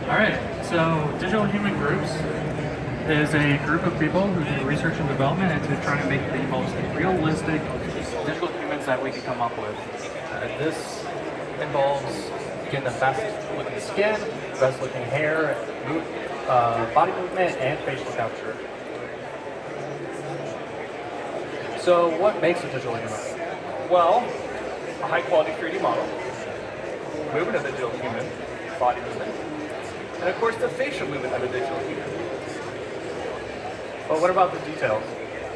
Alright, so Digital Human Groups is a group of people who do research and development into trying to make the most realistic digital humans that we can come up with. This involves getting the best looking skin, best looking hair, body movement, and facial capture. So what makes a digital human? Well, a high quality 3D model, movement of the digital human, body movement, and of course the facial movement of a digital human. But what about the details?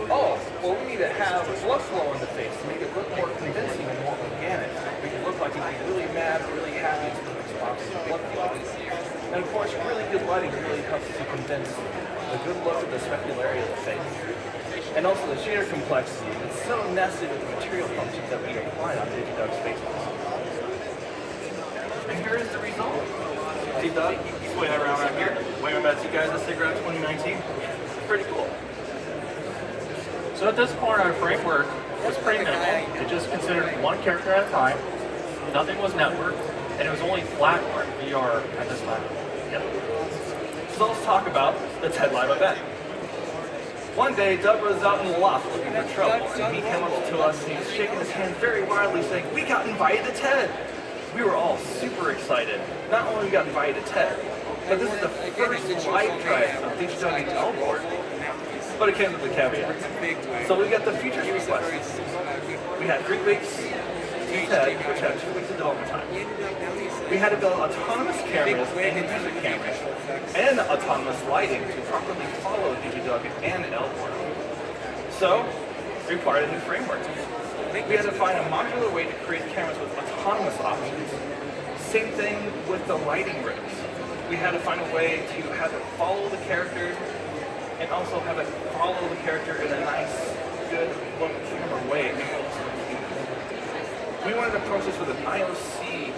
Oh, well, we need to have blood flow in the face to make it look more convincing and more organic. We can look like we'd be really mad or really happy as the response to blood flow. And of course, really good lighting really helps to convince the good look of the specularity of the face. And also the shader complexity. It's so nested with the material functions that we apply on Digidog's face. And here is the result. See Doug, he's waving around right here. Waving about you guys at SIGGRAPH 2019. Pretty cool. So at this point, our framework was pretty minimal. It just considered one character at a time. Nothing was networked, and it was only flat or VR at this time. Yep. So let's talk about the TED Live event. One day, Doug was out in the loft looking for trouble, and he came up to us and he was shaking his hand very wildly saying, "We got invited to TED!" We were all super excited. Not only we got invited to TED, but this is the first live drive of Digidog and L-Board. But it came with a caveat. So we got the features request. We had 3 weeks to TED, which had 2 weeks of development time. We had to build autonomous cameras and user cameras, and autonomous lighting to properly follow Digidog and L-Board. So, we required a new framework. We had to find a modular way to create cameras with autonomous options. Same thing with the lighting rigs. We had to find a way to have it follow the character and also have it follow the character in a nice, good look camera way. We wanted to approach this with an IOC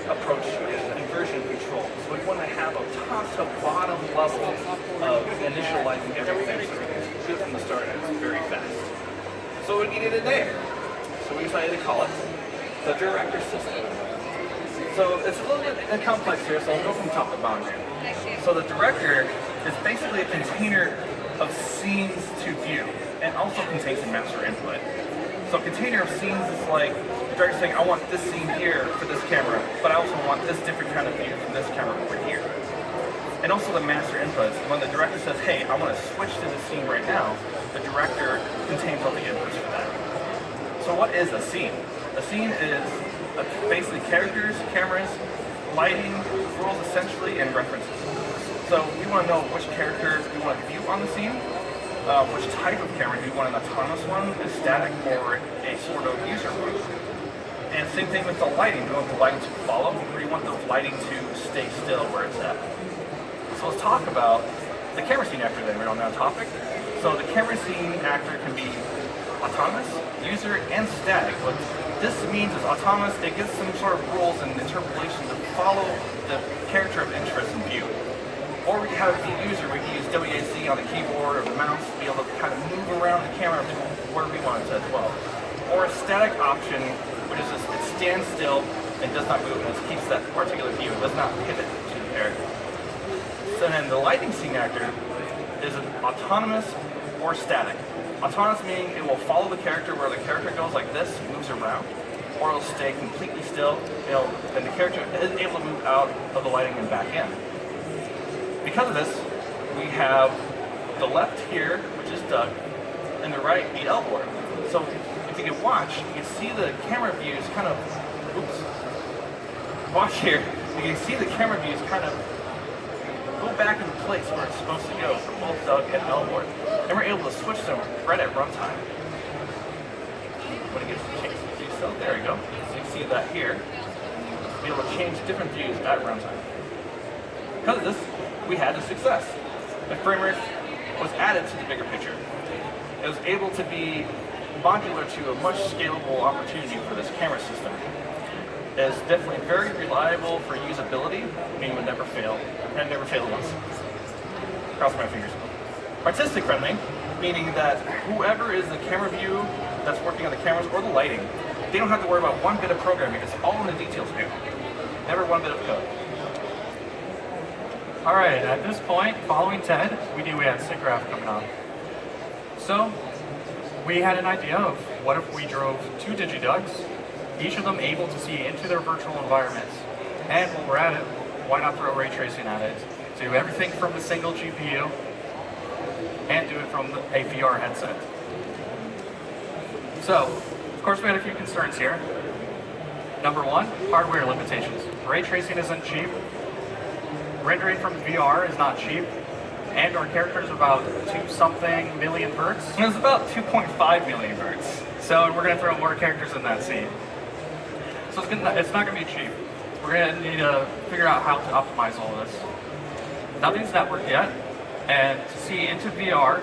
approach to it, an inversion control. So we want to have a top to bottom level of initializing everything so we can do it from the start and it's very fast. So we needed a name. So we decided to call it the Director System. So it's a little bit complex here, so I'll go from top to bottom here. So the Director is basically a container of scenes to view, and also contains a master input. So a container of scenes is like the director saying, I want this scene here for this camera, but I also want this different kind of view from this camera over here. And also the master inputs. When the director says, hey, I want to switch to this scene right now, the director contains all the inputs for that. So what is a scene? A scene is basically characters, cameras, lighting, rules essentially, and references. So we want to know which character we want to view on the scene, which type of camera. Do you want an autonomous one, a static, or a sort of user one? And same thing with the lighting. Do you want the lighting to follow, or do you want the lighting to stay still where it's at? So let's talk about the camera scene actor then. We're on that topic. So the camera scene actor can be autonomous, user, and static. What this means is autonomous, it gives some sort of rules and interpolation to follow the character of interest in view. Or we can have it be user, we can use WASD on the keyboard or the mouse to be able to kind of move around the camera to where we want it to as well. Or a static option, which is just, it stands still and does not move and it keeps that particular view, it does not pivot to the character. So then the lighting scene actor is an autonomous or static. Autonomous meaning it will follow the character where the character goes like this, moves around, or it'll stay completely still, and the character is able to move out of the lighting and back in. Because of this, we have the left here, which is Doug, and the right, the L-Board. So if you can watch, you can see the camera views kind of, watch here, you can see the camera views kind of go back into place where it's supposed to go for both Doug and L-Board. And we're able to switch them right at runtime. When it gets a chance to do so, there we go. So you can see that here. Be able to change different views at runtime. Because of this, we had a success. The framework was added to the bigger picture. It was able to be modular to a much scalable opportunity for this camera system. It is definitely very reliable for usability, meaning it would never fail, and never failed once. Cross my fingers. Artistic friendly, meaning that whoever is the camera view that's working on the cameras or the lighting, they don't have to worry about one bit of programming. It's all in the details panel. Never one bit of code. All right, at this point, following Ted, we knew we had SIGGRAPH coming on. So we had an idea of what if we drove two DigiDugs, each of them able to see into their virtual environments. And while we're at it, why not throw ray tracing at it? Do everything from a single GPU and do it from a VR headset. So, of course, we had a few concerns here. Number one, hardware limitations. Ray tracing isn't cheap. Rendering from VR is not cheap. And our character is about 2-something million verts. It was about 2.5 million verts. So we're going to throw more characters in that scene. So it's not going to be cheap. We're going to need to figure out how to optimize all of this. Nothing's networked yet. And to see into VR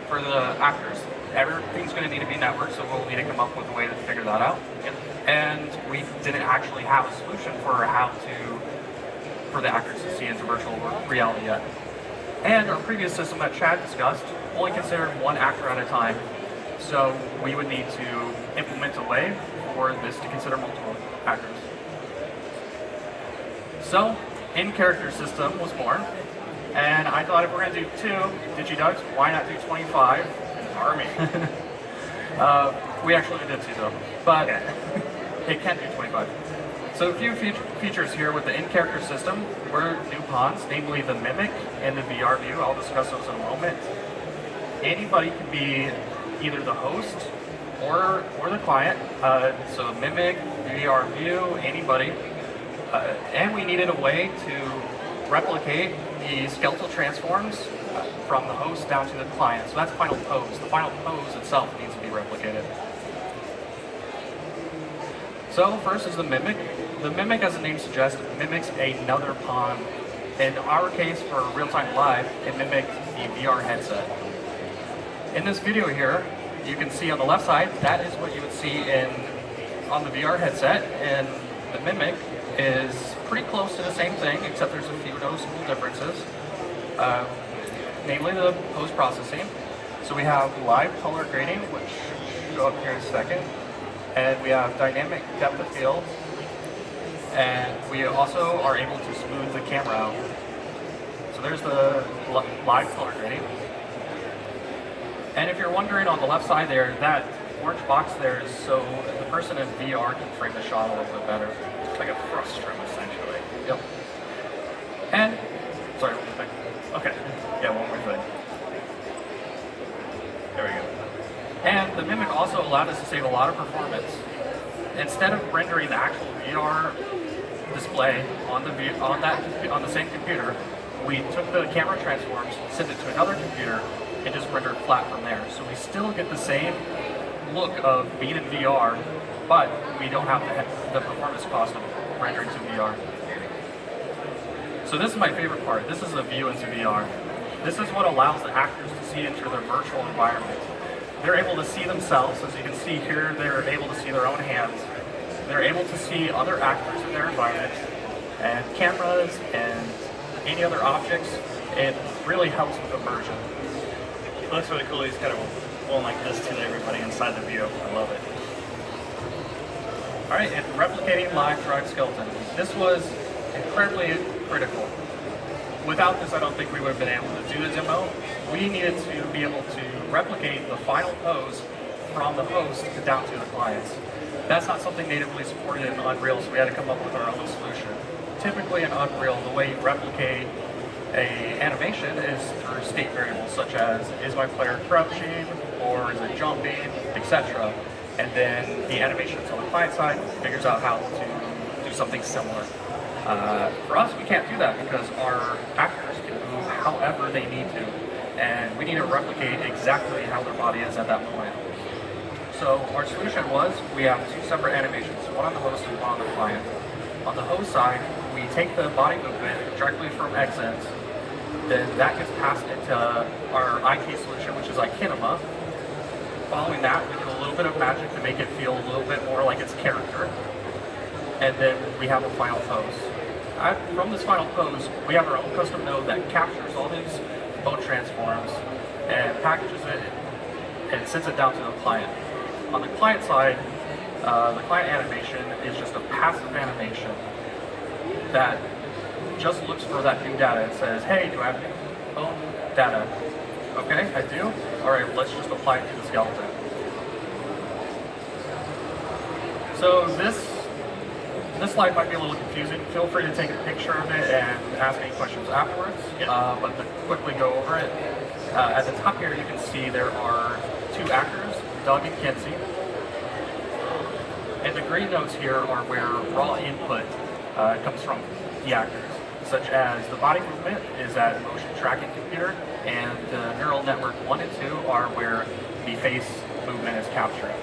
for the actors, everything's going to need to be networked, so we'll need to come up with a way to figure that out. And we didn't actually have a solution for for the actors to see into virtual reality yet. And our previous system that Chad discussed only considered one actor at a time. So we would need to implement a way for this to consider multiple actors. So, in-character system was born. And I thought if we're going to do 2 DigiDugs, why not do 25? An army. We actually did 2 though, but it can do 25. So a few features here with the in-character system were new pawns, namely the Mimic and the VR view. I'll discuss those in a moment. Anybody can be either the host or the client. So Mimic, VR view, anybody. And we needed a way to replicate the skeletal transforms from the host down to the client. So that's final pose. The final pose itself needs to be replicated. So first is the Mimic. The Mimic, as the name suggests, mimics another pawn. In our case, for real-time live, it mimicked the VR headset. In this video here, you can see on the left side, that is what you would see on the VR headset, and the Mimic is pretty close to the same thing, except there's a few noticeable differences. Namely the post-processing. So we have live color grading, which should go up here in a second. And we have dynamic depth of field. And we also are able to smooth the camera out. So there's the live color grading. And if you're wondering, on the left side there, that orange box there is so the person in VR can frame the shot a little bit better. It's like a frustrum, essentially. Yep. And, sorry, one more thing. Okay. Yeah, one more thing. There we go. And the Mimic also allowed us to save a lot of performance. Instead of rendering the actual VR display on the same computer, we took the camera transforms, sent it to another computer, and just rendered flat from there. So we still get the same look of being in VR, but we don't have the performance cost of rendering to VR. So this is my favorite part. This is the view into VR. This is what allows the actors to see into their virtual environment. They're able to see themselves. As you can see here, they're able to see their own hands. They're able to see other actors in their environment, and cameras, and any other objects. It really helps with immersion. It looks really cool. He's kind of going like this to everybody inside the view. I love it. All right, and replicating live drug skeleton. This was incredibly critical. Without this, I don't think we would have been able to do the demo. We needed to be able to replicate the final pose from the host down to the clients. That's not something natively supported in Unreal, so we had to come up with our own solution. Typically in Unreal, the way you replicate an animation is through state variables, such as is my player crouching, or is it jumping, etc. And then the animations on the client side figures out how to do something similar. For us, we can't do that because our actors can move however they need to, and we need to replicate exactly how their body is at that point. So our solution was, we have 2 separate animations, one on the host and one on the client. On the host side, we take the body movement directly from exits, then that gets passed into our IT solution, which is like Kinema. Following that, we do a little bit of magic to make it feel a little bit more like its character. And then we have a final pose. From this final pose, we have our own custom node that captures all these bone transforms and packages it and sends it down to the client. On the client side, the client animation is just a passive animation that just looks for that new data. It says, hey, do I have new bone data? Okay, I do. All right, let's just apply it to the skeleton. So this slide might be a little confusing. Feel free to take a picture of it and ask any questions afterwards. But to quickly go over it, at the top here you can see there are two actors, Doug and Kinsey. And the green notes here are where raw input comes from the actors, such as the body movement is that motion tracking computer, and the neural network 1 and 2 are where the face movement is captured.